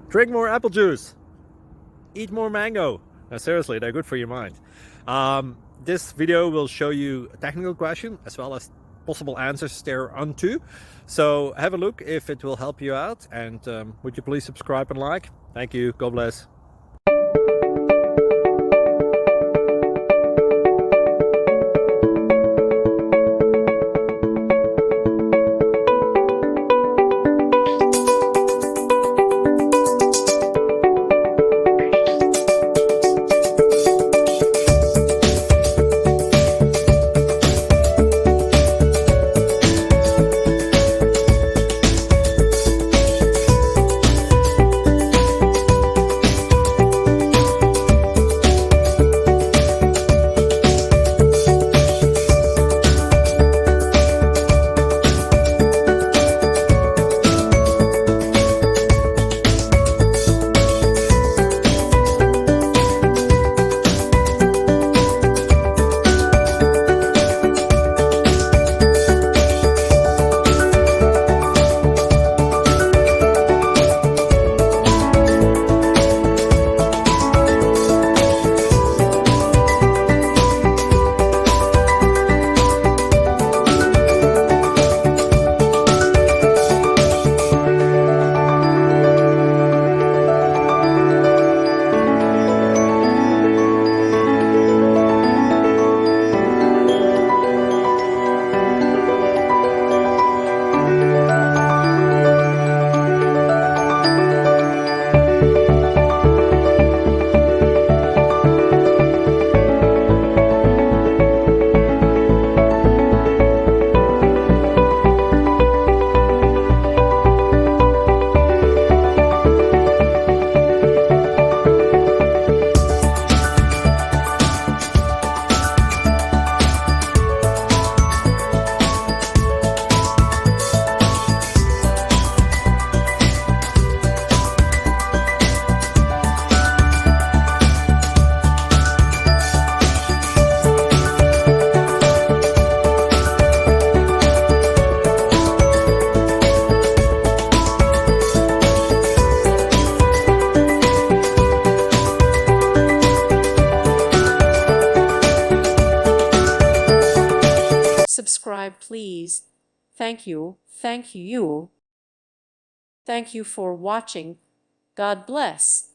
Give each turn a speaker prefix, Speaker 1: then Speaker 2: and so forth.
Speaker 1: Drink more apple juice. Eat more mango. Seriously, they're good for your mind. This video will show you a technical question as well as possible answers thereunto. So have a look if it will help you out, and would you please subscribe and like? Thank you. God bless.
Speaker 2: Subscribe, please. Thank you. Thank you. Thank you for watching. God bless.